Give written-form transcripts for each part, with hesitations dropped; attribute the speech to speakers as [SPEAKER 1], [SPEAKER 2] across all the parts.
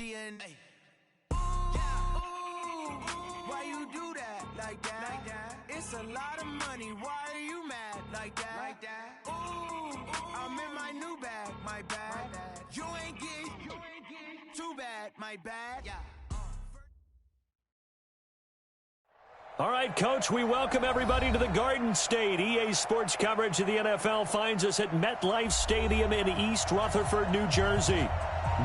[SPEAKER 1] Gucci and why you do that like that? It's a lot of money. Why are you mad like that? Ooh, I'm in my new bag, my bad. You ain't get too bad, my bad.
[SPEAKER 2] All right, Coach, we welcome everybody to the Garden State. EA Sports coverage of the NFL finds us at MetLife Stadium in East Rutherford, New Jersey.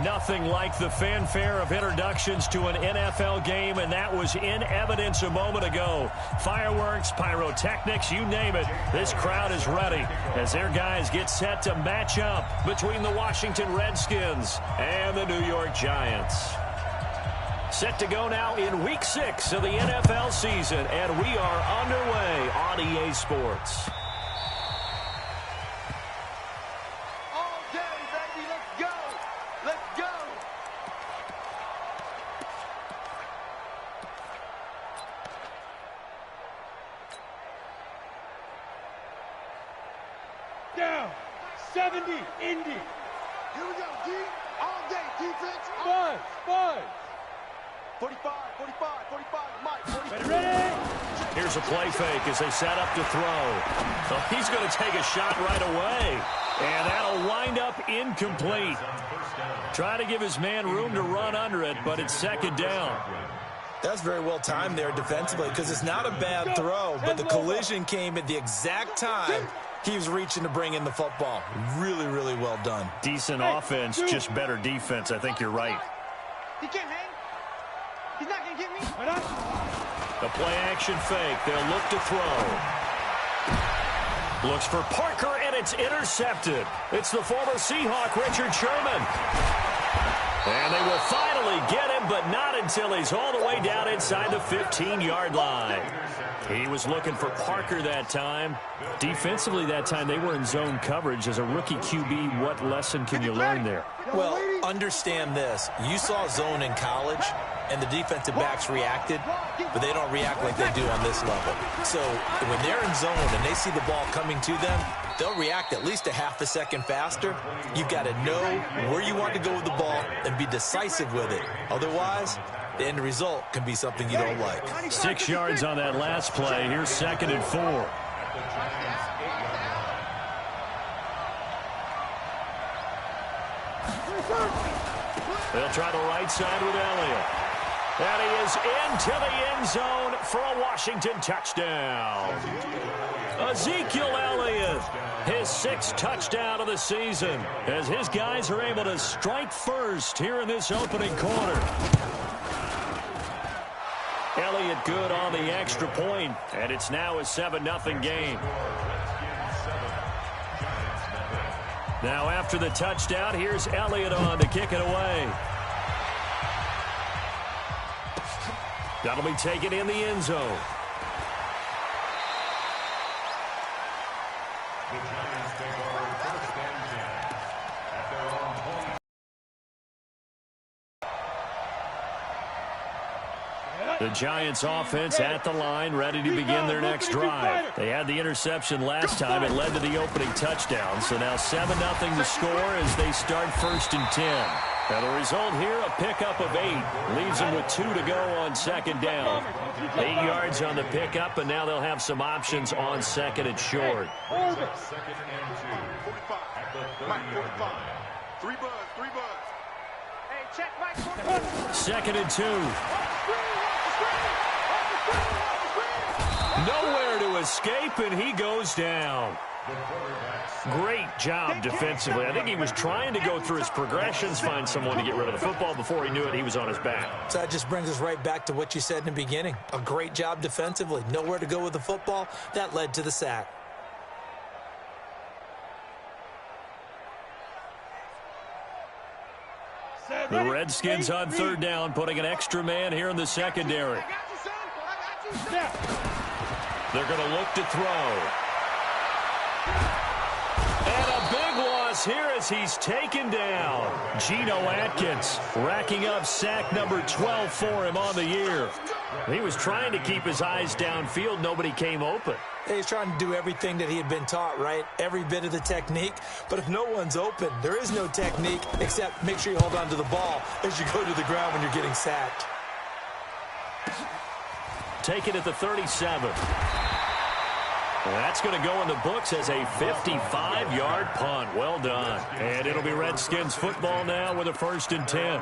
[SPEAKER 2] Nothing like the fanfare of introductions to an NFL game, and that was in evidence a moment ago. Fireworks, pyrotechnics, you name it. This crowd is ready as their guys get set to match up between the Washington Redskins and the New York Giants. Set to go now in Week 6 of the NFL season, and we are underway on EA Sports.
[SPEAKER 3] All day, baby, let's go! Let's go!
[SPEAKER 4] Down, 70, Indy.
[SPEAKER 3] Here we go, D. All day, defense.
[SPEAKER 4] Five.
[SPEAKER 3] 45, Mike, 45.
[SPEAKER 4] Ready?
[SPEAKER 2] Here's a play fake as they set up to throw. So he's going to take a shot right away. And that'll wind up incomplete. Try to give his man room to run under it, but it's second down.
[SPEAKER 5] That's very well timed there defensively because it's not a bad throw, but the collision came at the exact time he was reaching to bring in the football. Really, really well done.
[SPEAKER 2] Decent offense, just better defense. I think you're right.
[SPEAKER 3] He can't hang. He's not going to get me.
[SPEAKER 2] The play action fake. They'll look to throw. Looks for Parker, and it's intercepted. It's the former Seahawk, Richard Sherman. And they will finally get him, but not until he's all the way down inside the 15-yard line. He was looking for Parker that time. Defensively that time, they were in zone coverage. As a rookie QB, what lesson can you learn there?
[SPEAKER 5] Well, understand this. You saw zone in college, and the defensive backs reacted, but they don't react like they do on this level. So when they're in zone and they see the ball coming to them, they'll react at least a half a second faster. You've got to know where you want to go with the ball and be decisive with it. Otherwise, the end result can be something you don't like.
[SPEAKER 2] 6 yards on that last play. Here's 2nd and 4. They'll try the right side with Elliott. And he is into the end zone for a Washington touchdown. Ezekiel Elliott, his 6th touchdown of the season, as his guys are able to strike first here in this opening quarter. Elliott good on the extra point, and it's now a 7-0 game. Now after the touchdown, here's Elliott on to kick it away. That'll be taken in the end zone. The Giants offense at the line, ready to begin their next drive. They had the interception last time. It led to the opening touchdown. So now 7-0 to score as they start 1st and 10. Now the result here, a pickup of 8. Leaves them with 2 to go on 2nd down. 8 yards on the pickup, and now they'll have some options on 2nd and short.
[SPEAKER 3] 45. Mike, 45. 3 buds. Hey, check Mike.
[SPEAKER 2] 2nd and 2. Nowhere to escape, and he goes down. Great job defensively. I think he was trying to go through his progressions, find someone to get rid of the football. Before he knew it, he was on his back.
[SPEAKER 5] So that just brings us right back to what you said in the beginning. A great job defensively. Nowhere to go with the football. That led to the sack.
[SPEAKER 2] The Redskins on 3rd down, putting an extra man here in the secondary. They're going to look to throw. And a big loss here as he's taken down. Geno Atkins racking up sack number 12 for him on the year. He was trying to keep his eyes downfield. Nobody came open.
[SPEAKER 5] He's trying to do everything that he had been taught, right? Every bit of the technique. But if no one's open, there is no technique except make sure you hold on to the ball as you go to the ground when you're getting sacked.
[SPEAKER 2] Take it at the 37. That's going to go in the books as a 55-yard punt. Well done. And it'll be Redskins football now with a 1st and 10.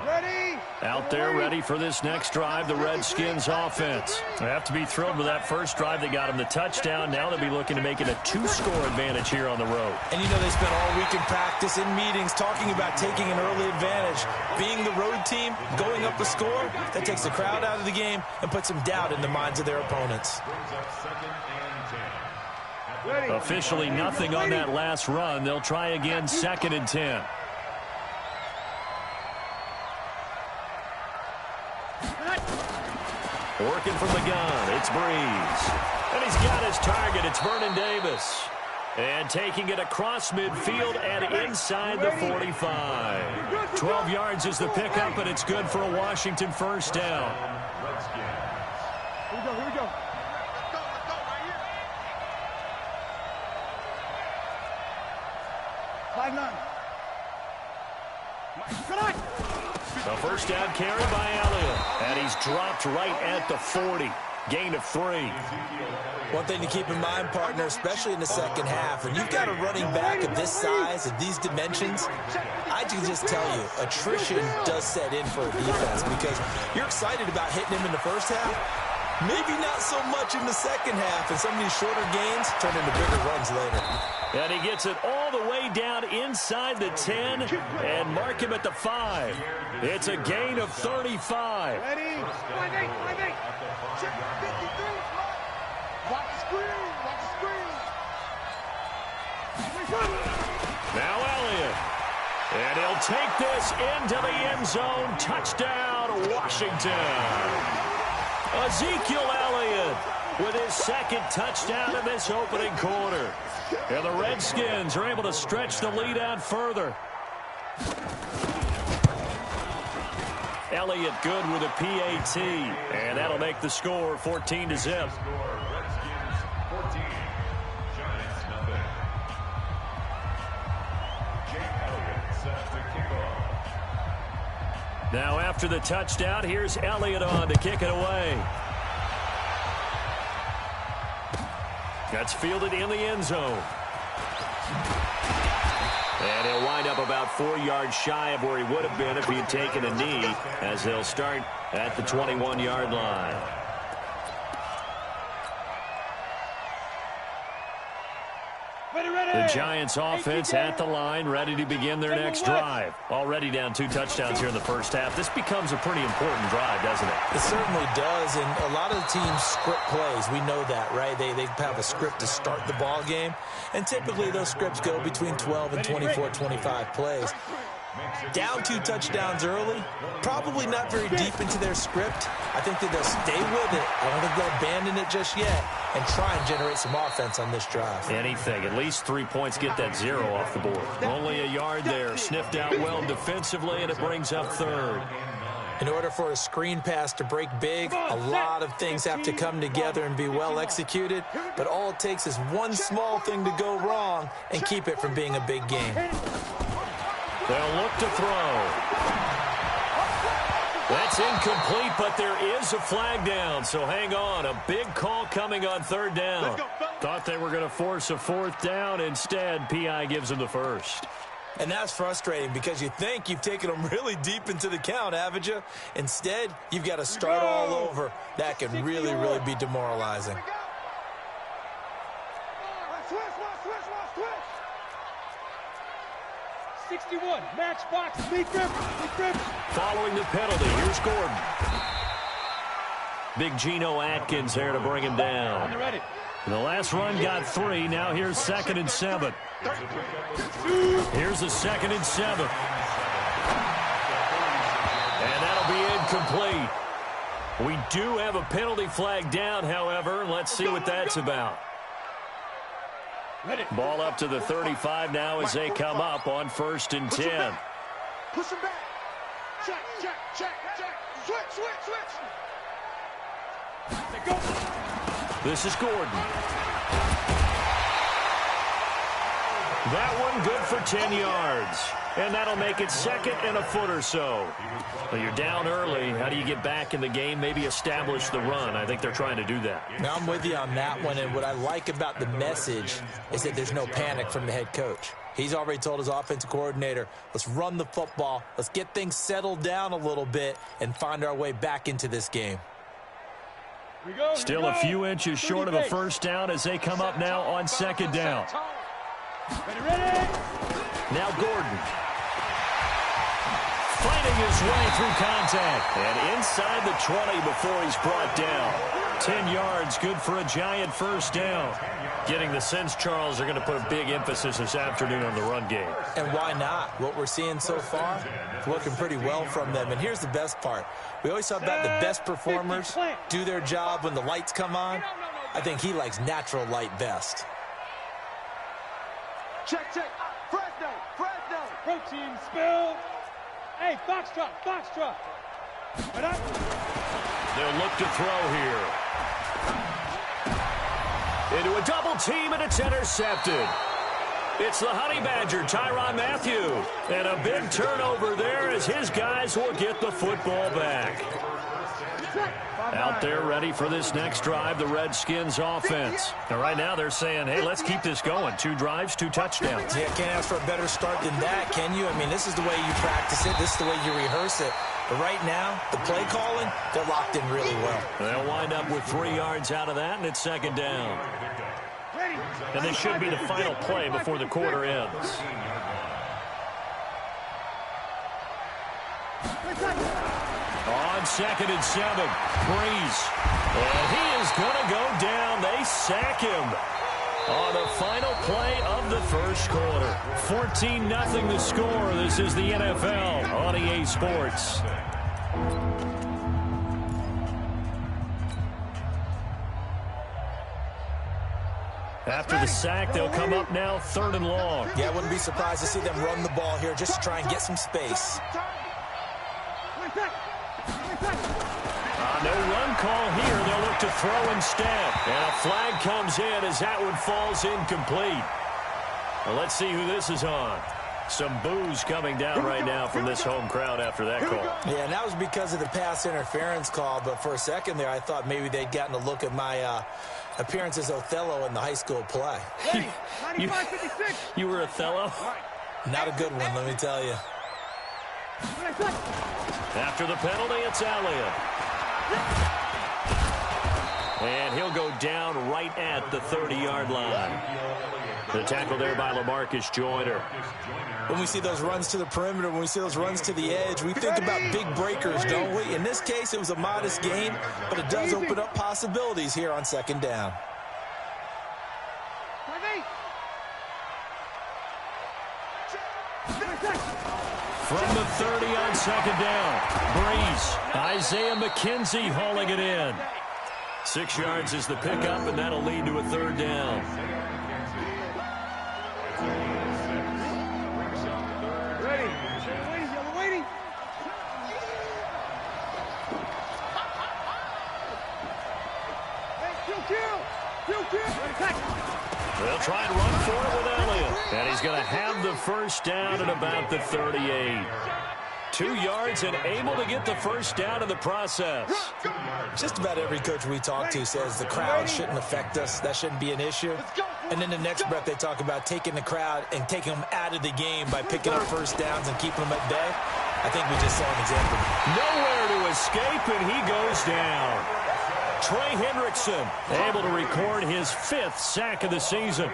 [SPEAKER 4] Ready?
[SPEAKER 2] Out there ready for this next drive, the Redskins offense. They have to be thrilled with that first drive. They got them the touchdown. Now they'll be looking to make it a 2-score advantage here on the road.
[SPEAKER 5] And you know they spent all week in practice, in meetings, talking about taking an early advantage. Being the road team, going up a score, that takes the crowd out of the game and puts some doubt in the minds of their opponents.
[SPEAKER 2] Officially nothing on that last run. They'll try again, 2nd and 10. Working from the gun, it's Breeze. And he's got his target, it's Vernon Davis. And taking it across midfield and inside the 45. 12 yards is the pickup, and it's good for a Washington first down.
[SPEAKER 4] Here we go.
[SPEAKER 2] The first down carry by Elliott. And he's dropped right at the 40. Gain of 3.
[SPEAKER 5] One thing to keep in mind, partner, especially in the second half, when you've got a running back of this size, of these dimensions, I can just tell you, attrition does set in for a defense because you're excited about hitting him in the first half. Maybe not so much in the second half, and some of these shorter gains turn into bigger runs later.
[SPEAKER 2] And he gets it all the way down inside the 10 and mark him at the 5. It's a gain of 35.
[SPEAKER 4] Ready? 5-8. Check 53. Watch the screen.
[SPEAKER 2] Now Elliott. And he'll take this into the end zone. Touchdown, Washington. Ezekiel Elliott with his 2nd touchdown in this opening quarter. And the Redskins are able to stretch the lead out further. Elliott good with a PAT. And that'll make the score 14-0. Now after the touchdown, here's Elliott on to kick it away. That's fielded in the end zone. And he'll wind up about 4 yards shy of where he would have been if he had taken a knee, as they'll start at the 21-yard line. The Giants offense at the line, ready to begin their next drive. Already down 2 touchdowns here in the first half. This becomes a pretty important drive, doesn't it?
[SPEAKER 5] It certainly does, and a lot of the teams script plays. We know that, right? They have a script to start the ball game, and typically those scripts go between 12 and 24, 25 plays. Down 2 touchdowns early, probably not very deep into their script. I think that they'll stay with it. I don't think they'll abandon it just yet and try and generate some offense on this drive.
[SPEAKER 2] Anything. At least 3 points, get that 0 off the board. Only a yard there. Sniffed out well defensively, and it brings up 3rd.
[SPEAKER 5] In order for a screen pass to break big, a lot of things have to come together and be well executed, but all it takes is one small thing to go wrong and keep it from being a big game.
[SPEAKER 2] They'll look to throw. That's incomplete, but there is a flag down, so hang on. A big call coming on 3rd down. Thought they were going to force a 4th down. Instead, P.I. gives them the 1st.
[SPEAKER 5] And that's frustrating because you think you've taken them really deep into the count, haven't you? Instead, you've got to start all over. That can really, really be demoralizing.
[SPEAKER 4] 61, match box, Lee Griffin.
[SPEAKER 2] Following the penalty, here's Gordon. Big Geno Atkins there to bring him down. The last run got 3. Now here's 2nd and 7. Here's the 2nd and 7. And that'll be incomplete. We do have a penalty flag down, however. Let's see what that's about. Ball up to the 35 now as they come up on 1st and 10.
[SPEAKER 3] Push him back. Check. Switch.
[SPEAKER 2] This is Gordon. That one good for 10 yards. And that'll make it 2nd and a foot or so. Well, you're down early. How do you get back in the game? Maybe establish the run. I think they're trying to do that.
[SPEAKER 5] Now, I'm with you on that one. And what I like about the message is that there's no panic from the head coach. He's already told his offensive coordinator, let's run the football. Let's get things settled down a little bit and find our way back into this game.
[SPEAKER 2] Still a few inches short of a first down as they come up now on 2nd down.
[SPEAKER 4] Ready?
[SPEAKER 2] Now Gordon. Fighting his way through contact. And inside the 20 before he's brought down. 10 yards, good for a giant first down. Getting the sense, Charles, are going to put a big emphasis this afternoon on the run game.
[SPEAKER 5] And why not? What we're seeing so far, it's working pretty well from them. And here's the best part. We always talk about the best performers do their job when the lights come on. I think he likes natural light best.
[SPEAKER 4] Check. Fresno. Protein spill. Hey, Foxtrot. Right up.
[SPEAKER 2] They'll look to throw here. Into a double team, and it's intercepted. It's the Honey Badger, Tyrann Mathieu. And a big turnover there as his guys will get the football back. Out there ready for this next drive, the Redskins offense. And right now they're saying, hey, let's keep this going. 2 drives, 2 touchdowns.
[SPEAKER 5] Yeah, can't ask for a better start than that, can you? I mean, this is the way you practice it. This is the way you rehearse it. But right now, the play calling, they're locked in really well.
[SPEAKER 2] They'll wind up with 3 yards out of that, and it's 2nd down. And this should be the final play before the quarter ends. On 2nd and 7, Breeze. And he is going to go down. They sack him on the final play of the first quarter. 14-0 the score. This is the NFL on EA Sports. After the sack, they'll come up now 3rd and long.
[SPEAKER 5] Yeah, I wouldn't be surprised to see them run the ball here just to try and get some space.
[SPEAKER 2] No run call here. They'll look to throw instead. And a flag comes in as that one falls incomplete. Well, let's see who this is on. Some boos coming down right now from this home crowd after that call.
[SPEAKER 5] Yeah, and that was because of the pass interference call. But for a second there, I thought maybe they'd gotten a look at my appearance as Othello in the high school play.
[SPEAKER 2] You were Othello?
[SPEAKER 5] Not a good one, let me tell you.
[SPEAKER 2] After the penalty, it's Elliott. And he'll go down right at the 30-yard line. The tackle there by LaMarcus Joyner.
[SPEAKER 5] When we see those runs to the perimeter, when we see those runs to the edge, we think about big breakers, don't we? In this case, it was a modest gain, but it does open up possibilities here on 2nd down.
[SPEAKER 2] From the 30 on 2nd down, Breeze. Isaiah McKenzie hauling it in. 6 yards is the pickup, and that'll lead to a 3rd down.
[SPEAKER 4] Waiting.
[SPEAKER 2] They'll try and run for it with Elliott. And he's going to have the first down at about the 38. 2 yards and able to get the first down in the process.
[SPEAKER 5] Just about every coach we talk to says the crowd shouldn't affect us. That shouldn't be an issue. And then the next breath they talk about taking the crowd and taking them out of the game by picking up first downs and keeping them at bay. I think we just saw an example.
[SPEAKER 2] Nowhere to escape, and he goes down. Trey Hendrickson able to record his 5th sack of the season.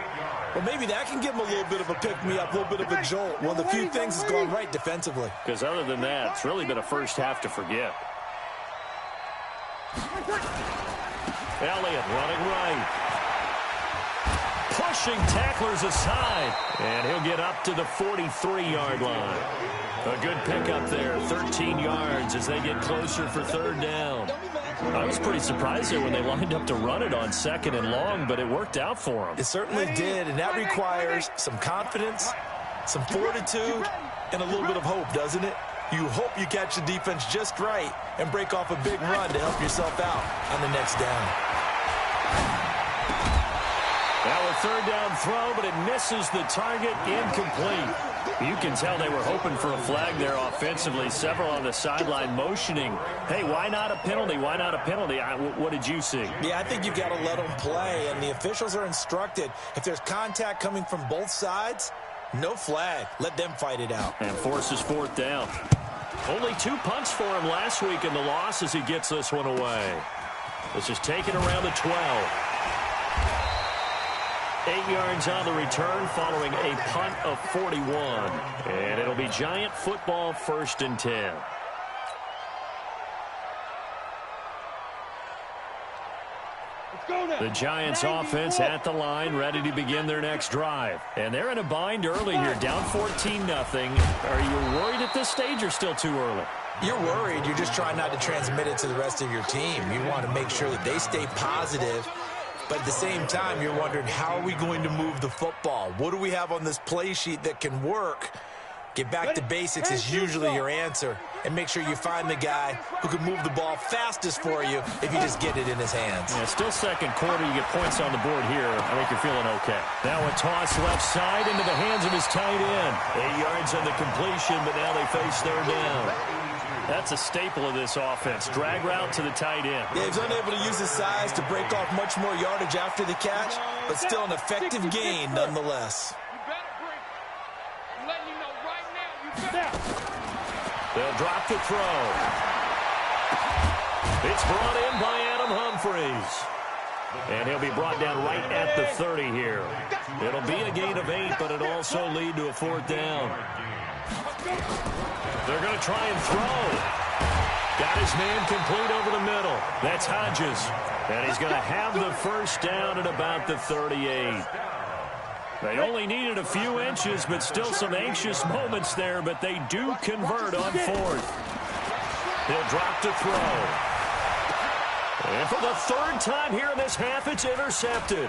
[SPEAKER 5] Well, maybe that can give him a little bit of a pick-me-up, a little bit of a jolt. One of the few things that's gone right defensively.
[SPEAKER 2] Because other than that, it's really been a first half to forget. Elliott running right. Pushing tacklers aside. And he'll get up to the 43-yard line. A good pickup there, 13 yards as they get closer for 3rd down. I was pretty surprised there when they lined up to run it on 2nd and long, but it worked out for them.
[SPEAKER 5] It certainly did, and that requires some confidence, some fortitude, and a little bit of hope, doesn't it? You hope you catch the defense just right and break off a big run to help yourself out on the next down.
[SPEAKER 2] third down throw, but it misses the target, incomplete. You can tell they were hoping for a flag there offensively. Several on the sideline motioning, hey, why not a penalty? Why not a penalty? What did you see?
[SPEAKER 5] Yeah, I think you've got to let them play, and the officials are instructed. If there's contact coming from both sides, no flag. Let them fight it out.
[SPEAKER 2] And forces fourth down. Only 2 punts for him last week in the loss as he gets this one away. This is taken around the 12. 8 yards on the return following a punt of 41. And it'll be Giant football, 1st and 10. The Giants offense at the line, ready to begin their next drive. And they're in a bind early here, down 14-0. Are you worried at this stage or still too early?
[SPEAKER 5] You're worried. You're just trying not to transmit it to the rest of your team. You want to make sure that they stay positive. But at the same time, you're wondering, how are we going to move the football? What do we have on this play sheet that can work? Get back to basics is usually your answer. And make sure you find the guy who can move the ball fastest for you if you just get it in his hands.
[SPEAKER 2] Yeah, still second quarter. You get points on the board here. I think you're feeling okay. Now a toss left side into the hands of his tight end. 8 yards on the completion, but now they face third down. That's a staple of this offense. Drag route to the tight end.
[SPEAKER 5] Yeah, he's unable to use his size to break off much more yardage after the catch, but still an effective gain nonetheless.
[SPEAKER 2] They'll drop the throw. It's brought in by Adam Humphries. And he'll be brought down right at the 30 here. It'll be a gain of 8, but it'll also lead to a 4th down. They're going to try and throw. Got his man complete over the middle. That's Hodges. And he's going to have the 1st down at about the 38. They only needed a few inches, but still some anxious moments there, but they do convert on 4th. He'll drop to throw. And for the 3rd time here in this half, it's intercepted.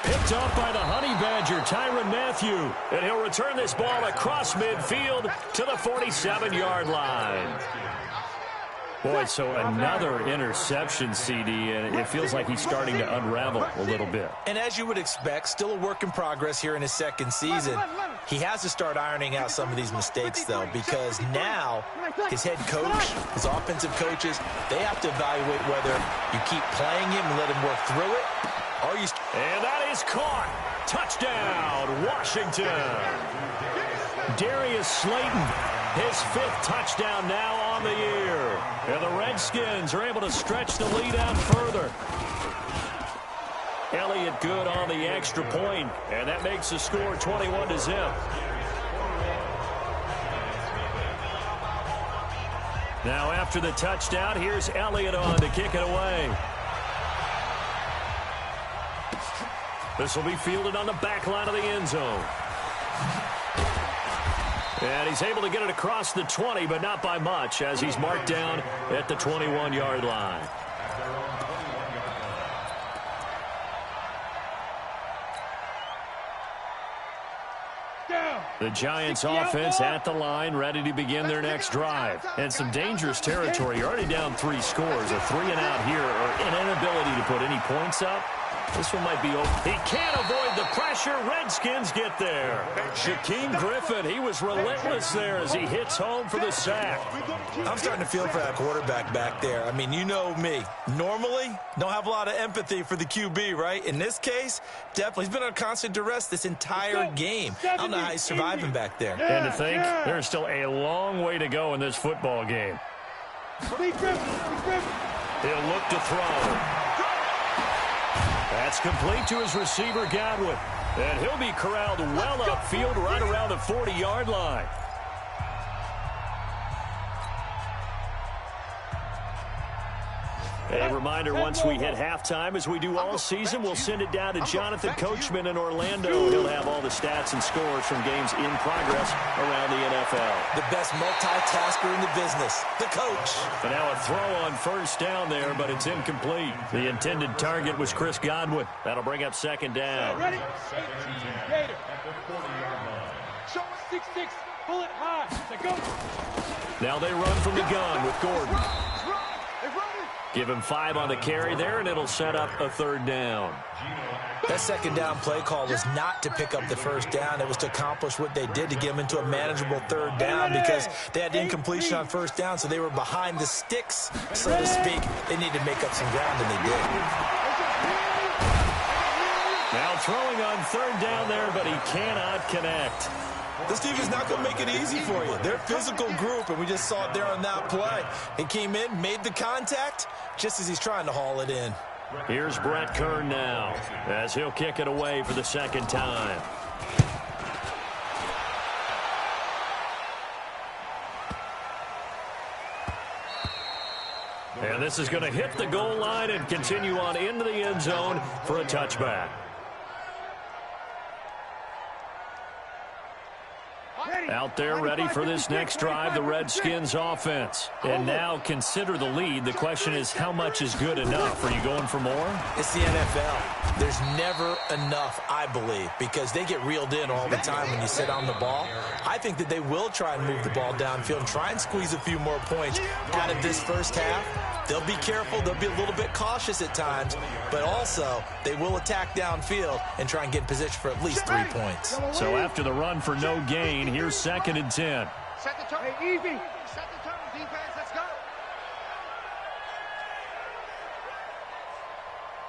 [SPEAKER 2] Picked up by the Honey Badger, Tyrann Mathieu. And he'll return this ball across midfield to the 47-yard line. Boy, so another interception, CD, and it feels like he's starting to unravel a little bit.
[SPEAKER 5] And as you would expect, still a work in progress here in his 2nd season. He has to start ironing out some of these mistakes, though, because now his head coach, his offensive coaches, they have to evaluate whether you keep playing him and let him work through it, or you...
[SPEAKER 2] And that is caught. Touchdown, Washington. Darius Slayton, his 5th touchdown now on the year. And the Redskins are able to stretch the lead out further. Elliott good on the extra point, and that makes the score 21-0. Now after the touchdown, here's Elliott on to kick it away. This will be fielded on the back line of the end zone. And he's able to get it across the 20, but not by much, as he's marked down at the 21-yard line. The Giants offense at the line, ready to begin their next drive. And some dangerous territory. You're already down 3 scores. A 3-and-out here, or an inability to put any points up. This one might be over. He can't avoid the pressure. Redskins get there. Shaquem Griffin, he was relentless there as he hits home for the sack.
[SPEAKER 5] I'm starting to feel for that quarterback back there. I mean, you know me. Normally, don't have a lot of empathy for the QB, right? In this case, definitely. He's been on constant duress this entire game. I don't know how he's surviving back there.
[SPEAKER 2] And to think, there's still a long way to go in this football game. He'll look to throw. That's complete to his receiver, Godwin. And he'll be corralled well upfield right around the 40-yard line. A reminder, once we hit halftime, as we do all season, we'll send it down to Jonathan Coachman in Orlando. He'll have all the stats and scores from games in progress around the NFL.
[SPEAKER 5] The best multitasker in the business, the coach.
[SPEAKER 2] And now a throw on 1st down there, but it's incomplete. The intended target was Chris Godwin. That'll bring up 2nd down.
[SPEAKER 4] Ready? 18, Gator. Show 6-6, pull it high. Go.
[SPEAKER 2] Now they run from the gun with Gordon. Give him 5 on the carry there, and it'll set up a 3rd down.
[SPEAKER 5] That 2nd down play call was not to pick up the 1st down. It was to accomplish what they did, to get them into a manageable 3rd down, because they had incompletion on 1st down, so they were behind the sticks, so to speak. They needed to make up some ground, and they did.
[SPEAKER 2] Now throwing on 3rd down there, but he cannot connect.
[SPEAKER 5] This team is not going to make it easy for you. They're a physical group, and we just saw it there on that play. He came in, made the contact, just as he's trying to haul it in.
[SPEAKER 2] Here's Brett Kern now, as he'll kick it away for the 2nd time. And this is going to hit the goal line and continue on into the end zone for a touchback. Out there ready for this next drive, the Redskins offense. And now consider the lead. The question is, how much is good enough? Are you going for more?
[SPEAKER 5] It's the NFL. There's never enough, I believe, because they get reeled in all the time when you sit on the ball. I think that they will try and move the ball downfield and try and squeeze a few more points out of this first half. They'll be careful. They'll be a little bit cautious at times, but also they will attack downfield and try and get in position for at least 3 points.
[SPEAKER 2] So after the run for no gain, here's 2nd and 10.
[SPEAKER 4] Set the tone. Hey, easy. Set the tone, defense. Let's go.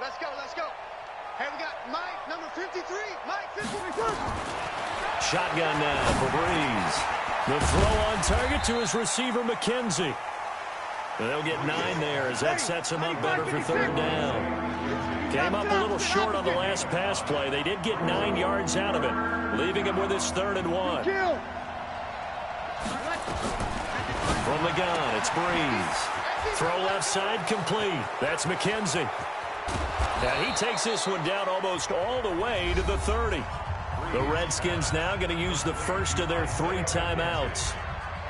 [SPEAKER 4] Let's go. Let's go. Hey, we got Mike, number 53. Mike, 53.
[SPEAKER 2] Shotgun now for Breeze. The throw on target to his receiver, McKenzie. They'll get 9 there as that sets him up better for 3rd down. Came up a little short on the last pass play. They did get 9 yards out of it, leaving him with his 3rd and 1. From the gun, it's Breeze. Throw left side complete. That's McKenzie. And he takes this one down almost all the way to the 30. The Redskins now going to use the first of their 3 timeouts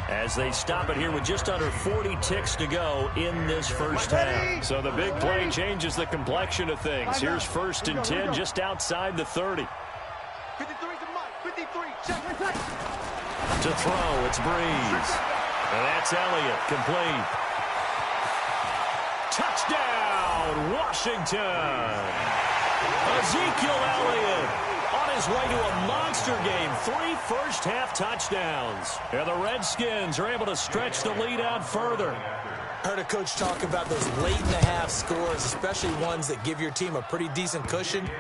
[SPEAKER 2] as they stop it here with just under 40 ticks to go in this first half. So the big play changes the complexion of things. Here's 1st and 10 just outside the 30.
[SPEAKER 4] 53 to Mike. 53. Check.
[SPEAKER 2] To throw, it's Breeze. And that's Elliott, complete. Touchdown, Washington. Ezekiel Elliott on his way to a monster game. 3 first-half touchdowns. And the Redskins are able to stretch the lead out further.
[SPEAKER 5] I heard a coach talk about those late-in-the-half scores, especially ones that give your team a pretty decent cushion.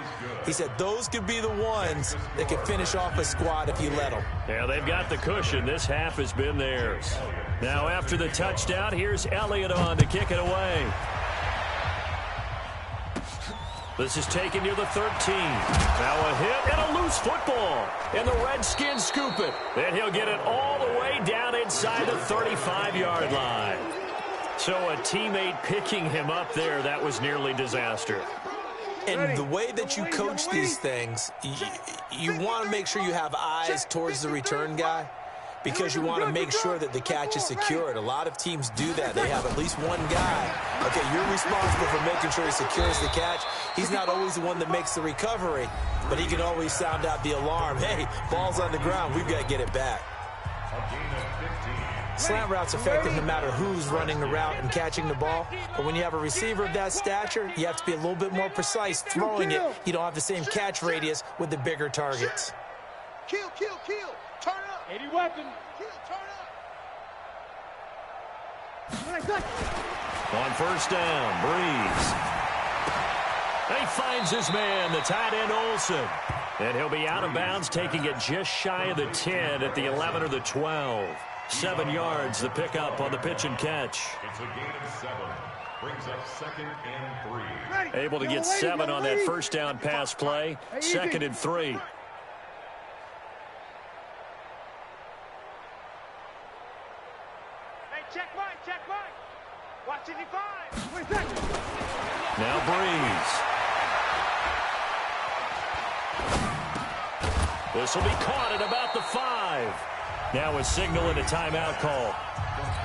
[SPEAKER 5] He said those could be the ones that could finish off a squad if you let them.
[SPEAKER 2] Yeah, they've got the cushion. This half has been theirs. Now after the touchdown, here's Elliott on to kick it away. This is taken near the 13. Now a hit and a loose football. And the Redskins scoop it. And he'll get it all the way down inside the 35-yard line. So a teammate picking him up there, that was nearly disaster.
[SPEAKER 5] And the way that you coach these things, you want to make sure you have eyes towards the return guy, because you want to make sure that the catch is secured. A lot of teams do that. They have at least one guy. Okay, you're responsible for making sure he secures the catch. He's not always the one that makes the recovery, but he can always sound out the alarm. Hey, ball's on the ground. We've got to get it back. Slant route's effective no matter who's running the route and catching the ball. But when you have a receiver of that stature, you have to be a little bit more precise throwing it. You don't have the same catch radius with the bigger targets.
[SPEAKER 4] Kill. Turn up. 80 weapon. Kill, turn up.
[SPEAKER 2] On first down, Breeze. He finds his man, the tight end Olsen. And he'll be out of bounds, taking it just shy of the 10 at the 11 or the 12. 7 yards, the pickup on the pitch and catch.
[SPEAKER 3] It's a gain of 7. Brings up 2nd and 3.
[SPEAKER 2] Able to get 7 on that first down pass play. 2nd and 3.
[SPEAKER 4] Check Mike. Watch it, 5.
[SPEAKER 2] Now Breeze. This will be caught at about the 5. Now a signal and a timeout call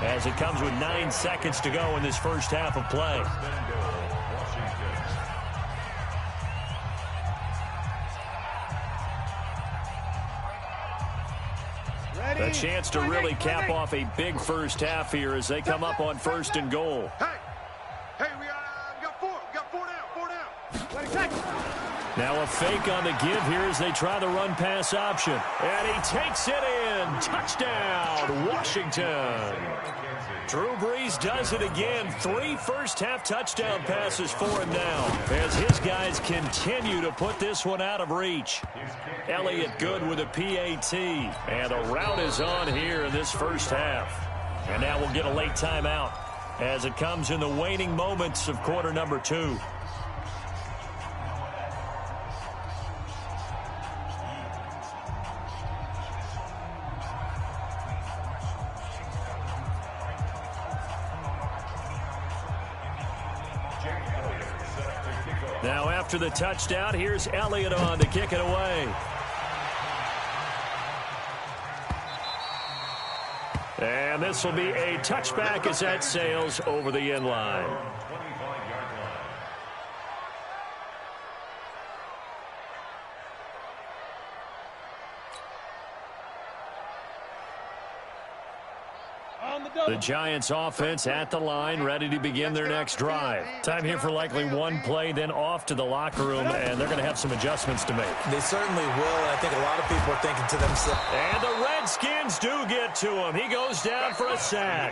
[SPEAKER 2] as it comes with 9 seconds to go in this first half of play. A chance to really cap off a big first half here as they come up on 1st and goal.
[SPEAKER 4] Hey, we
[SPEAKER 2] Now a fake on the give here as they try the run-pass option. And he takes it in. Touchdown, Washington. Drew Brees does it again. 3 first-half touchdown passes for him now as his guys continue to put this one out of reach. Elliott good with a PAT. And the route is on here in this first half. And now we'll get a late timeout as it comes in the waning moments of quarter number 2. Now after the touchdown, here's Elliott on to kick it away. And this will be a touchback as that sails over the end line. The Giants offense at the line, ready to begin their next drive. Time here for likely one play, then off to the locker room, and they're going to have some adjustments to make.
[SPEAKER 5] They certainly will, and I think a lot of people are thinking to themselves.
[SPEAKER 2] And the Redskins do get to him. He goes down for a sack.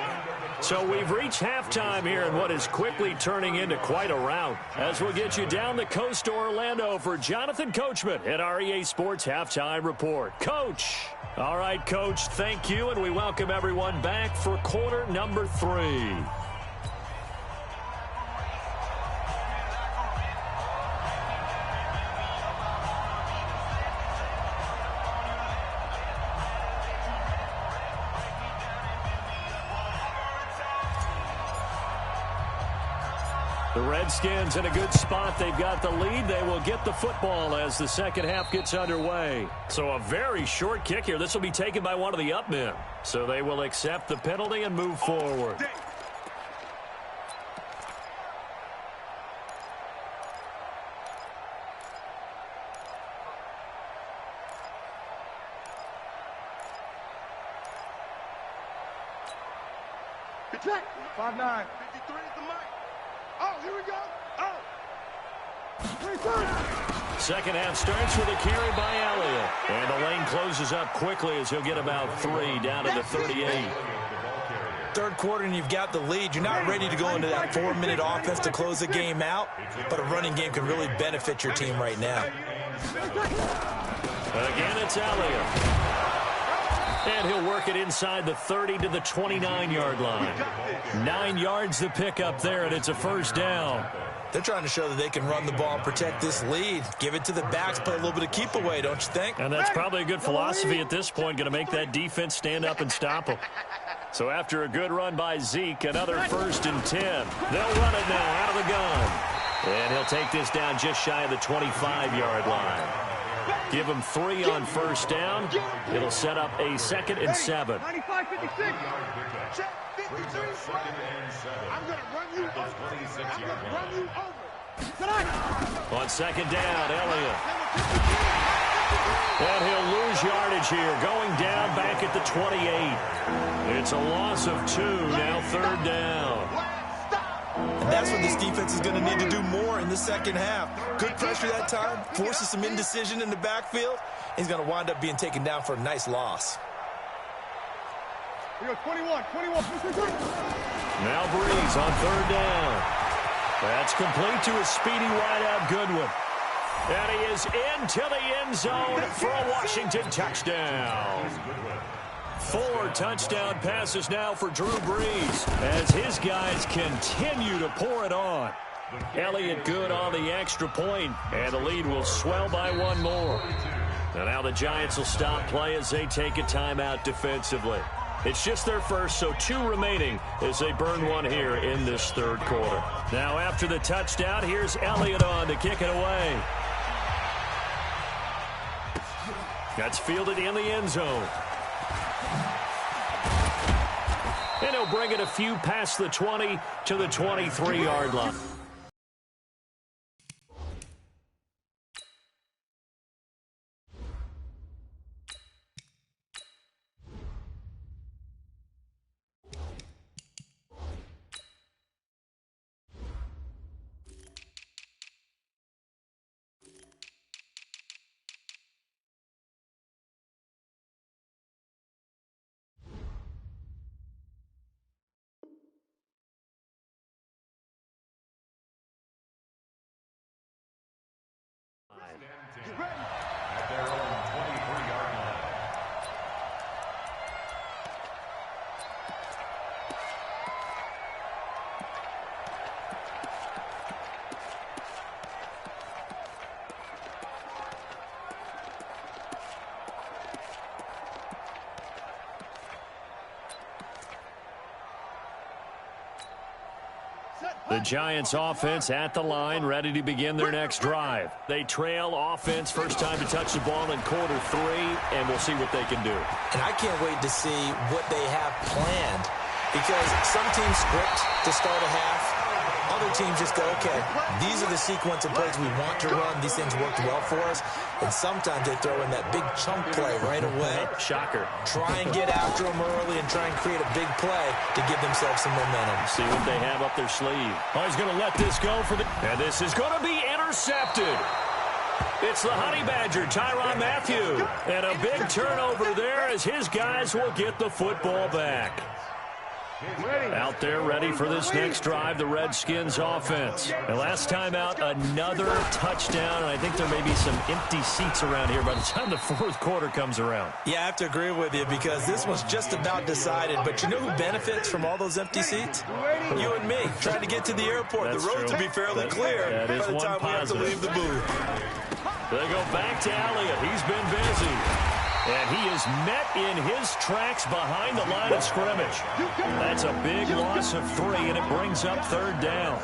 [SPEAKER 2] So we've reached halftime here in what is quickly turning into quite a rout. As we'll get you down the coast to Orlando for Jonathan Coachman at our EA Sports Halftime Report. Coach. All right, Coach, thank you, and we welcome everyone back for quarter number 3. The Redskins in a good spot. They've got the lead. They will get the football as the second half gets underway. So a very short kick here. This will be taken by one of the up men. So they will accept the penalty and move forward.
[SPEAKER 4] Good track. 5'9". 53 is the mic. Oh, here we go. Oh.
[SPEAKER 2] Second half starts with a carry by Elliott. And the lane closes up quickly as he'll get about 3 down to the 38.
[SPEAKER 5] Third quarter and you've got the lead. You're not ready to go into that 4-minute offense to close the game out, but a running game can really benefit your team right now.
[SPEAKER 2] Again, it's Elliott. And he'll work it inside the 30 to the 29-yard line. 9 yards to pick up there, and it's a first down.
[SPEAKER 5] They're trying to show that they can run the ball and protect this lead. Give it to the backs, play a little bit of keep away, don't you think?
[SPEAKER 2] And that's probably a good philosophy at this point, going to make that defense stand up and stop them. So after a good run by Zeke, another 1st and 10. They'll run it now out of the gun. And he'll take this down just shy of the 25-yard line. Give him 3 on first down. It'll set up a 2nd and 7.
[SPEAKER 4] 95-56. Check 53. I'm going to run you over. I'm going to run you over.
[SPEAKER 2] On second down, Elliott. And he'll lose yardage here, going down back at the 28. It's a loss of 2, now 3rd down.
[SPEAKER 5] And that's when this defense is going to need to do more in the second half. Good pressure that time, forces some indecision in the backfield. He's going to wind up being taken down for a nice loss.
[SPEAKER 4] We go 21.
[SPEAKER 2] Now Brees on 3rd down. That's complete to a speedy wideout Goodwin. And he is into the end zone for a Washington touchdown. 4 touchdown passes now for Drew Brees as his guys continue to pour it on. Elliott good on the extra point, and the lead will swell by 1 more. And now the Giants will stop play as they take a timeout defensively. It's just their first, so 2 remaining as they burn 1 here in this 3rd quarter. Now after the touchdown, here's Elliott on to kick it away. That's fielded in the end zone. And he'll bring it a few past the 20 to the 23-yard line. The Giants offense at the line, ready to begin their next drive. They trail offense, first time to touch the ball in quarter 3, and we'll see what they can do.
[SPEAKER 5] And I can't wait to see what they have planned, because some teams script to start a half. Other teams just go, okay, these are the sequence of plays we want to run. These things worked well for us. And sometimes they throw in that big chunk play right away.
[SPEAKER 2] Shocker.
[SPEAKER 5] Try and get after them early and try and create a big play to give themselves some momentum.
[SPEAKER 2] See what they have up their sleeve. Oh, he's going to let this go for the... And this is going to be intercepted. It's the Honey Badger, Tyrann Mathieu. And a big turnover there as his guys will get the football back. Out there ready for this next drive, the Redskins offense. And last time out, another touchdown, and I think there may be some empty seats around here by the time the fourth quarter comes around.
[SPEAKER 5] Yeah, I have to agree with you because this was just about decided. But you know who benefits from all those empty seats? You and me, trying to get to the airport.
[SPEAKER 2] That's
[SPEAKER 5] the roads
[SPEAKER 2] true.
[SPEAKER 5] will be fairly clear
[SPEAKER 2] that is
[SPEAKER 5] by the time we have to leave the booth.
[SPEAKER 2] They go back to Elliott. He's been busy. And he is met in his tracks behind the line of scrimmage. That's a big loss of 3, and it brings up third down.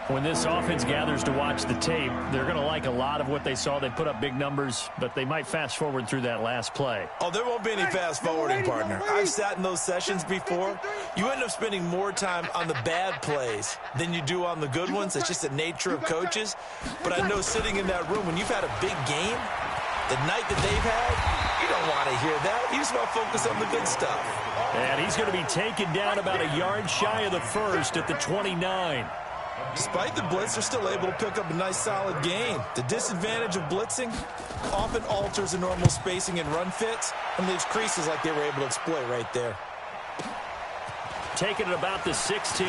[SPEAKER 2] When this offense gathers to watch the tape, they're going to like a lot of what they saw. They put up big numbers, but they might fast forward through that last play.
[SPEAKER 5] Oh, there won't be any fast forwarding, partner. I've sat in those sessions before. You end up spending more time on the bad plays than you do on the good ones. It's just the nature of coaches. But I know sitting in that room, when you've had a big game, the night that they've had, you don't want to hear that. You just want to focus on the good stuff.
[SPEAKER 2] And he's going to be taken down about a yard shy of the first at the 29.
[SPEAKER 5] Despite the blitz, they're still able to pick up a nice, solid gain. The disadvantage of blitzing often alters the normal spacing and run fits and leaves creases like they were able to exploit right there.
[SPEAKER 2] Taking it about the 16.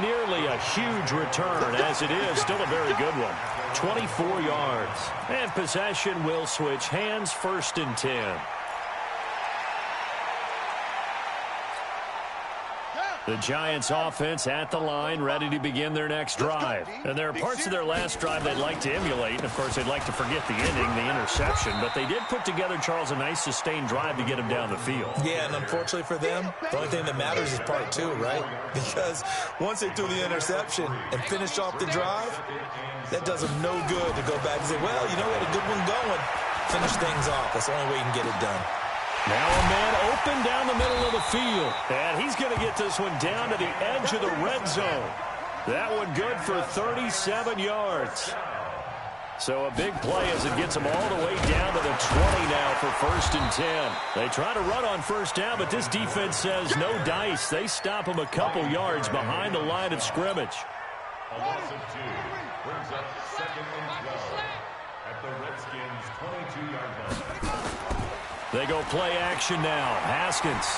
[SPEAKER 2] Nearly a huge return, as it is still a very good one. 24 yards. And possession will switch hands, 1st and 10. The Giants offense at the line, ready to begin their next drive. And there are parts of their last drive they'd like to emulate. And, of course, they'd like to forget the ending, the interception. But they did put together, Charles, a nice sustained drive to get him down the field.
[SPEAKER 5] Yeah, and unfortunately for them, the only thing that matters is part 2, right? Because once they threw the interception and finished off the drive, that does them no good to go back and say, well, you know, we had a good one going. Finish things off. That's the only way you can get it done.
[SPEAKER 2] Now a man open down the middle of the field. And he's going to get this one down to the edge of the red zone. That one good for 37 yards. So a big play as it gets them all the way down to the 20 now for 1st and 10. They try to run on first down, but this defense says no dice. They stop them a couple yards behind the line of scrimmage.
[SPEAKER 4] A loss of 2 brings up 2nd and 12 at the Redskins' 22-yard line.
[SPEAKER 2] They go play action now. Haskins.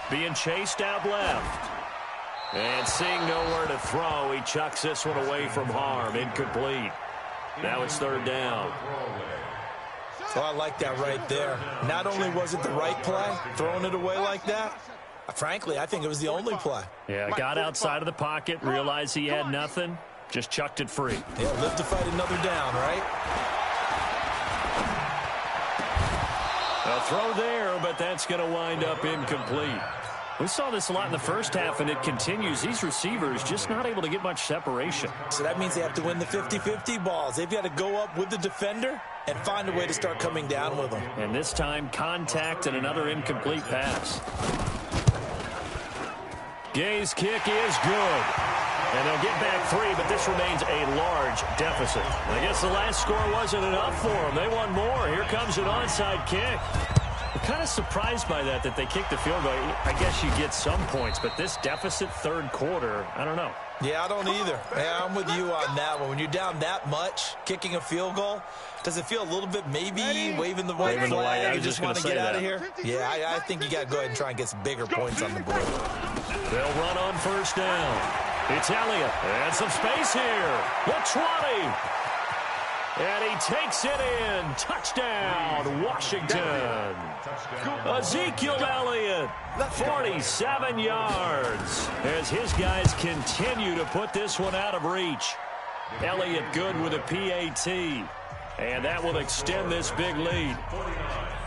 [SPEAKER 2] Being chased out left. And seeing nowhere to throw, he chucks this one away from harm. Incomplete. Now it's 3rd down.
[SPEAKER 5] So I like that right there. Not only was it the right play, throwing it away like that, frankly, I think it was the only play.
[SPEAKER 2] Yeah, got outside of the pocket, realized he had nothing, just chucked it free.
[SPEAKER 5] Yeah, live to fight another down, right?
[SPEAKER 2] A throw there, but that's going to wind up incomplete. We saw this a lot in the first half, and it continues. These receivers just not able to get much separation.
[SPEAKER 5] So that means they have to win the 50-50 balls. They've got to go up with the defender and find a way to start coming down with them.
[SPEAKER 2] And this time, contact and another incomplete pass. Gay's kick is good. And they'll get back 3, but this remains a large deficit. I guess the last score wasn't enough for them. They want more. Here comes an onside kick. I'm kind of surprised by that they kicked the field goal. I guess you get some points, but this deficit 3rd quarter, I don't know.
[SPEAKER 5] Yeah, I don't either. Yeah, I'm with you on that one. When you're down that much, kicking a field goal, does it feel a little bit maybe waving the white flag? You just want to get out of here? Yeah, I think you got to go ahead and try and get some bigger points on the board.
[SPEAKER 2] They'll run on first down. It's Elliott. And some space here. The 20. And he takes it in. Touchdown, Washington. Ezekiel Elliott, 47 yards. As his guys continue to put this one out of reach. Elliott good with a PAT. And that will extend this big lead.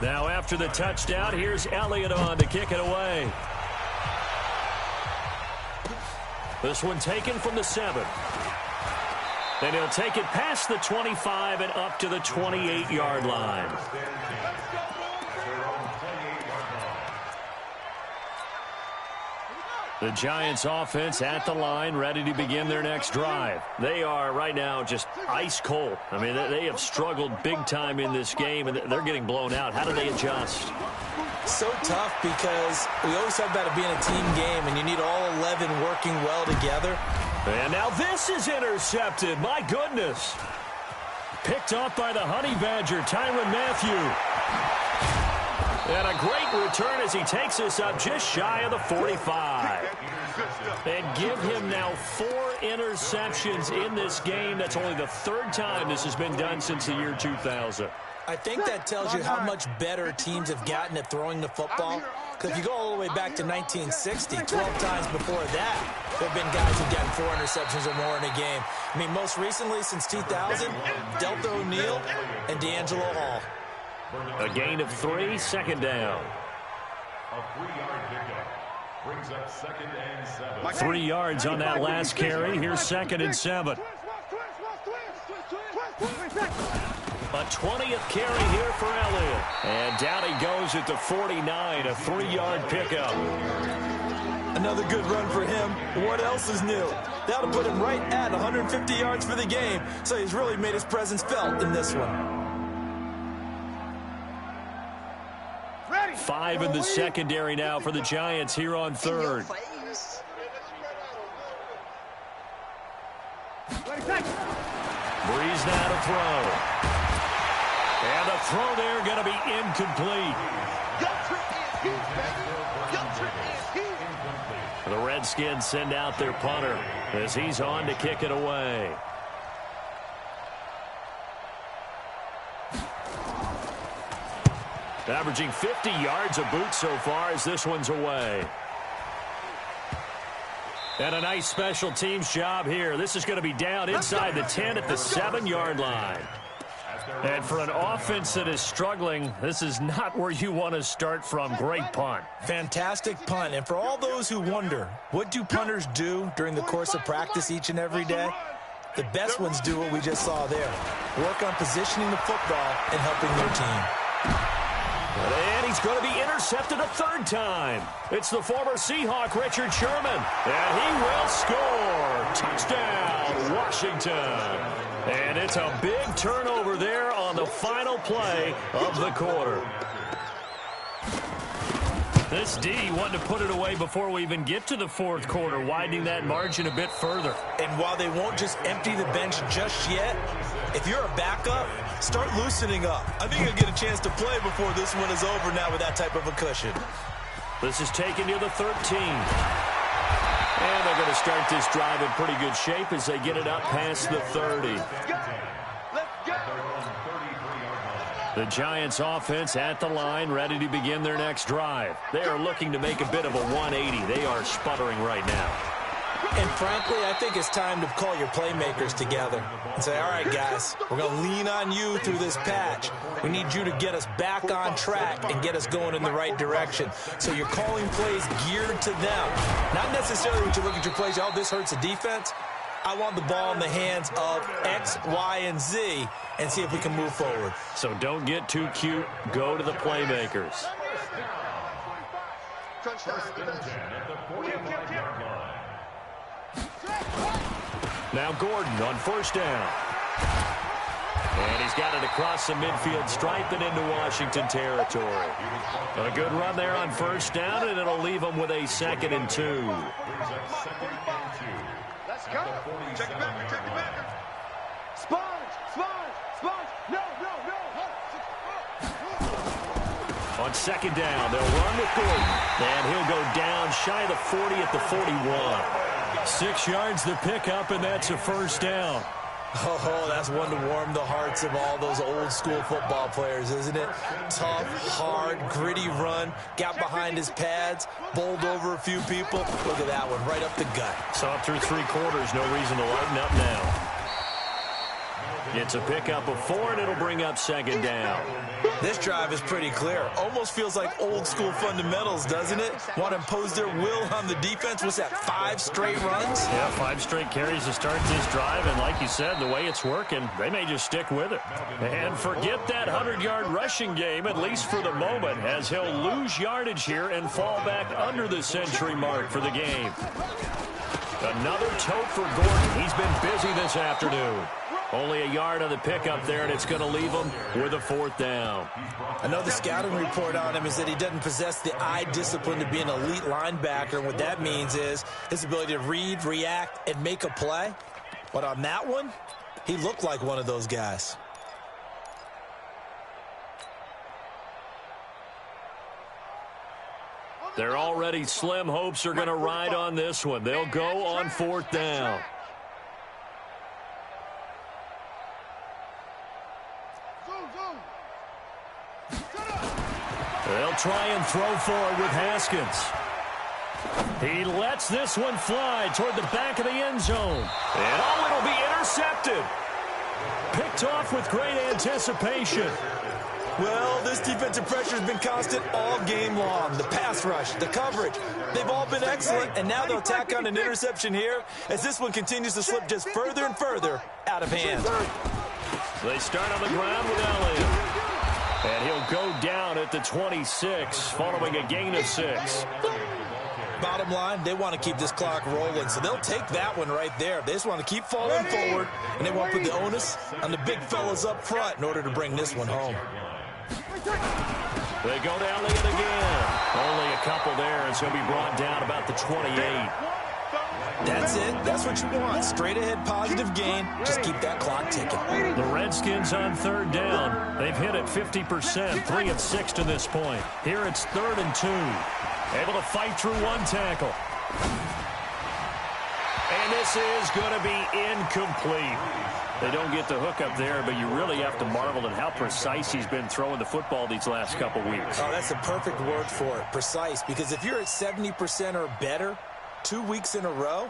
[SPEAKER 2] Now after the touchdown, here's Elliott on to kick it away. This one taken from the 7. Then he'll take it past the 25 and up to the 28-yard line. The Giants offense at the line, ready to begin their next drive. They are right now just ice cold. I mean, they have struggled big time in this game, and they're getting blown out. How do they adjust?
[SPEAKER 5] So tough because we always talk about it being a team game, and you need all 11 working well together.
[SPEAKER 2] And now this is intercepted. My goodness. Picked off by the Honey Badger, Tyrann Mathieu. And a great return as he takes us up just shy of the 45. And give him now 4 interceptions in this game. That's only the 3rd time this has been done since the year 2000.
[SPEAKER 5] I think that tells you how much better teams have gotten at throwing the football. Because if you go all the way back to 1960, 12 times before that, there have been guys who've gotten 4 interceptions or more in a game. I mean, most recently, since 2000, Delta O'Neal and D'Angelo Hall.
[SPEAKER 2] A gain of 3, second down.
[SPEAKER 4] A 3-yard pickup brings up 2nd and 7.
[SPEAKER 2] 3 yards on that last carry. Here's 2nd and 7. A 20th carry here for Elliott. And down he goes at the 49, a 3-yard pickup.
[SPEAKER 5] Another good run for him. What else is new? That'll put him right at 150 yards for the game. So he's really made his presence felt in this one.
[SPEAKER 2] 5 in the secondary now for the Giants here on 3rd. Breeze now to throw. And the throw there going to be incomplete. The Redskins send out their punter as he's on to kick it away. Averaging 50 yards a boot so far as this one's away. And a nice special teams job here. This is going to be down inside the 10 at the 7-yard line. And for an offense that is struggling, this is not where you want to start from. Great punt.
[SPEAKER 5] Fantastic punt. And for all those who wonder, what do punters do during the course of practice each and every day? The best ones do what we just saw there. Work on positioning the football and helping their team.
[SPEAKER 2] And he's going to be intercepted a 3rd time. It's the former Seahawk, Richard Sherman. And he will score. Touchdown, Washington. And it's a big turnover there on the final play of the quarter. This D wanted to put it away before we even get to the 4th quarter, widening that margin a bit further.
[SPEAKER 5] And while they won't just empty the bench just yet, if you're a backup, start loosening up. I think you'll get a chance to play before this one is over now with that type of a cushion.
[SPEAKER 2] This is taken near the 13. And they're going to start this drive in pretty good shape as they get it up past the 30. The Giants offense at the line, ready to begin their next drive. They are looking to make a bit of a 180. They are sputtering right now.
[SPEAKER 5] And frankly, I think it's time to call your playmakers together and say, all right, guys, we're going to lean on you through this patch. We need you to get us back on track and get us going in the right direction. So you're calling plays geared to them. Not necessarily when you look at your plays, oh, this hurts the defense. I want the ball in the hands of X, Y, and Z and see if we can move forward.
[SPEAKER 2] So don't get too cute. Go to the playmakers.
[SPEAKER 4] First and 10 at the 45-yard line.
[SPEAKER 2] Now Gordon on 1st down. And he's got it across the midfield stripe and into Washington territory. A good run there on 1st down, and it'll leave them with a 2nd and 2.
[SPEAKER 3] Let's go. Check it back. Sponge. No.
[SPEAKER 2] On 2nd down, they'll run with Gordon. And he'll go down shy of the 40 at the 41. 6 yards to pick up, and that's a 1st down.
[SPEAKER 5] Oh, that's one to warm the hearts of all those old school football players, isn't it? Tough, hard, gritty run, got behind his pads, bowled over a few people. Look at that one, right up the gut.
[SPEAKER 2] So up through 3 quarters, no reason to lighten up now. It's a pickup of 4, and it'll bring up second down.
[SPEAKER 5] This drive is pretty clear. Almost feels like old school fundamentals, doesn't it? Want to impose their will on the defense. What's that, 5 straight runs?
[SPEAKER 2] Yeah, 5 straight carries to start this drive, and like you said, the way it's working, they may just stick with it. And forget that 100-yard rushing game, at least for the moment, as he'll lose yardage here and fall back under the century mark for the game. Another tote for Gordon. He's been busy this afternoon. Only a yard on the pickup there, and it's going to leave him with a 4th down.
[SPEAKER 5] I know the scouting report on him is that he doesn't possess the eye discipline to be an elite linebacker. And what that means is his ability to read, react, and make a play. But on that one, he looked like one of those guys.
[SPEAKER 2] Their already slim hopes are going to ride on this one. They'll go on 4th down. They'll try and throw for it with Haskins. He lets this one fly toward the back of the end zone. And it'll be intercepted. Picked off with great anticipation.
[SPEAKER 5] Well, this defensive pressure has been constant all game long. The pass rush, the coverage, they've all been excellent, and now they'll tack on an interception here as this one continues to slip just further and further out of hand.
[SPEAKER 2] They start on the ground with Elliott. And he'll go down at the 26 following a gain of 6.
[SPEAKER 5] Bottom line, they want to keep this clock rolling, so they'll take that one right there. They just want to keep falling forward, and they want to put the onus on the big fellas up front in order to bring this one home.
[SPEAKER 2] They go to Elliott again. Only a couple there, and so he'll be brought down about the 28.
[SPEAKER 5] That's it. That's what you want. Straight ahead, positive gain. Just keep that clock ticking.
[SPEAKER 2] The Redskins on 3rd down. They've hit it 50%, 3 of 6 to this point. Here it's 3rd and 2. Able to fight through one tackle. And this is going to be incomplete. They don't get the hook up there, but you really have to marvel at how precise he's been throwing the football these last couple weeks.
[SPEAKER 5] Oh, that's the perfect word for it, precise. Because if you're at 70% or better 2 weeks in a row,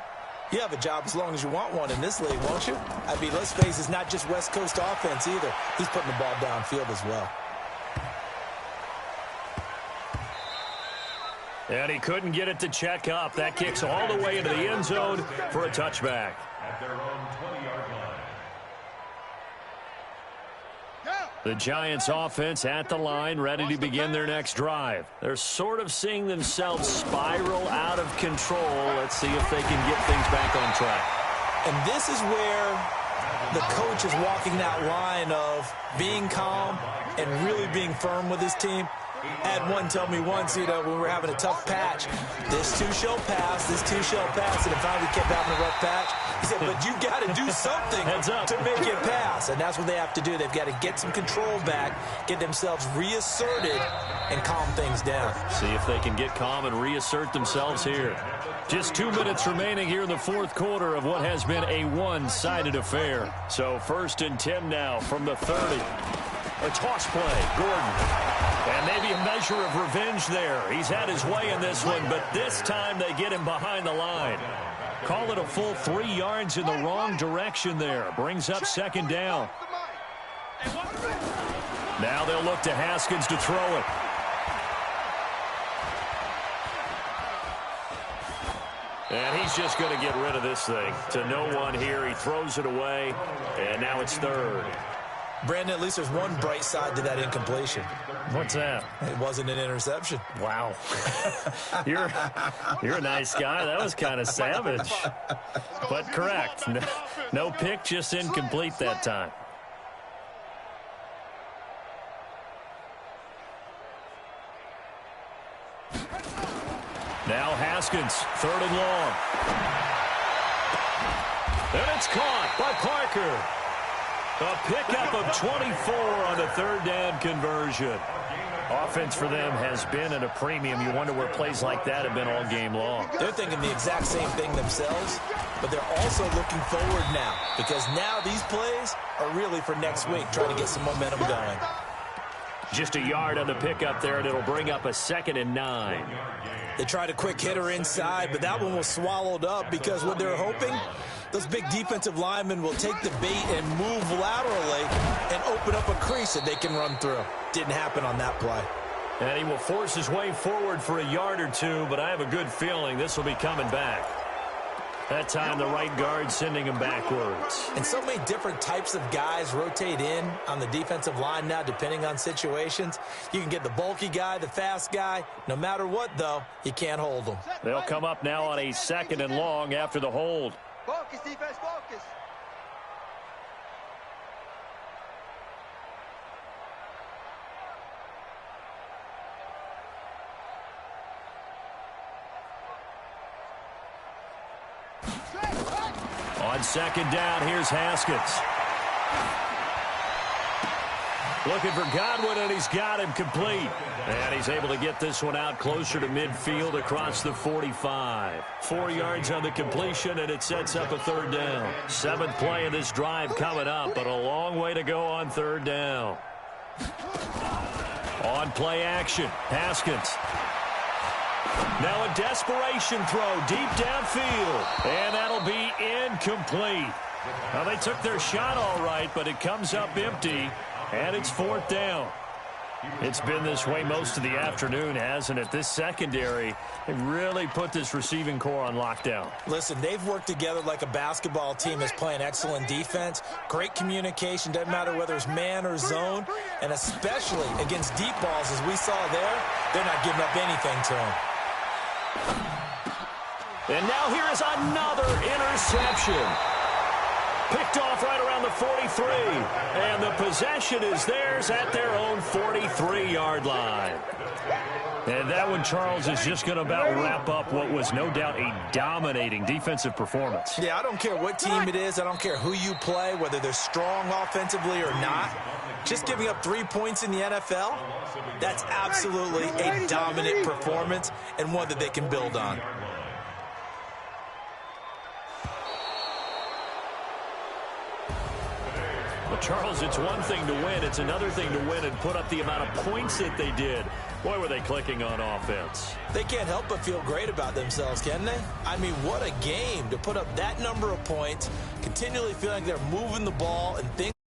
[SPEAKER 5] you have a job as long as you want one in this league, won't you? I mean, let's face it, it's not just West Coast offense either. He's putting the ball downfield as well.
[SPEAKER 2] And he couldn't get it to check up. That kicks all the way into the end zone for a touchback.
[SPEAKER 4] At their own 20-yard line.
[SPEAKER 2] The Giants offense at the line, ready to begin their next drive. They're sort of seeing themselves spiral out of control. Let's see if they can get things back on track.
[SPEAKER 5] And this is where the coach is walking that line of being calm and really being firm with his team. I had one tell me once, when we were having a tough patch, this too shall pass, this too shall pass, and it finally kept having a rough patch. He said, but you got to do something to make it pass, and that's what they have to do. They've got to get some control back, get themselves reasserted, and calm things down.
[SPEAKER 2] See if they can get calm and reassert themselves here. Just 2 minutes remaining here in the 4th quarter of what has been a one-sided affair. So 1st and 10 now from the 30. A toss play, Gordon. And maybe a measure of revenge there. He's had his way in this one, but this time they get him behind the line. Call it a full 3 yards in the wrong direction there. Brings up 2nd down. Now they'll look to Haskins to throw it. And he's just going to get rid of this thing. To no one here. He throws it away, and now it's 3rd.
[SPEAKER 5] Brandon, at least there's one bright side to that incompletion.
[SPEAKER 2] What's that?
[SPEAKER 5] It wasn't an interception.
[SPEAKER 2] Wow. You're a nice guy. That was kind of savage. But correct. No pick, just incomplete that time. Now Haskins, 3rd and long. And it's caught by Parker. A pickup of 24 on the 3rd down conversion. Offense for them has been at a premium. You wonder where plays like that have been all game long.
[SPEAKER 5] They're thinking the exact same thing themselves, but they're also looking forward now because now these plays are really for next week, trying to get some momentum going.
[SPEAKER 2] Just a yard on the pickup there, and it'll bring up a 2nd and 9.
[SPEAKER 5] They tried a quick hitter inside, but that one was swallowed up because what they're hoping those big defensive linemen will take the bait and move laterally and open up a crease that they can run through. Didn't happen on that play.
[SPEAKER 2] And he will force his way forward for a yard or two, but I have a good feeling this will be coming back. That time, the right guard sending him backwards.
[SPEAKER 5] And so many different types of guys rotate in on the defensive line now, depending on situations. You can get the bulky guy, the fast guy. No matter what, though, you can't hold them.
[SPEAKER 2] They'll come up now on a 2nd and long after the hold.
[SPEAKER 3] Focus, defense, focus.
[SPEAKER 2] On 2nd down, here's Haskins. Looking for Godwin, and he's got him complete. And he's able to get this one out closer to midfield across the 45. 4 yards on the completion, and it sets up a 3rd down. 7th play of this drive coming up, but a long way to go on 3rd down. On play action, Haskins. Now a desperation throw deep downfield, and that'll be incomplete. Now they took their shot all right, but it comes up empty, and it's 4th down. It's been this way most of the afternoon, hasn't it? This secondary, they really put this receiving core on lockdown.
[SPEAKER 5] Listen, they've worked together like a basketball team that's playing excellent defense. Great communication, doesn't matter whether it's man or zone, and especially against deep balls, as we saw there, they're not giving up anything to them.
[SPEAKER 2] And now here is another interception. Picked off right around the 43. And the possession is theirs at their own 43-yard line. And that one, Charles, is just going to about wrap up what was no doubt a dominating defensive performance.
[SPEAKER 5] Yeah, I don't care what team it is. I don't care who you play, whether they're strong offensively or not. Just giving up 3 points in the NFL, that's absolutely a dominant performance and one that they can build on.
[SPEAKER 2] Well, Charles, it's one thing to win. It's another thing to win and put up the amount of points that they did. Boy, were they clicking on offense.
[SPEAKER 5] They can't help but feel great about themselves, can they? I mean, what a game to put up that number of points, continually feeling like they're moving the ball and things.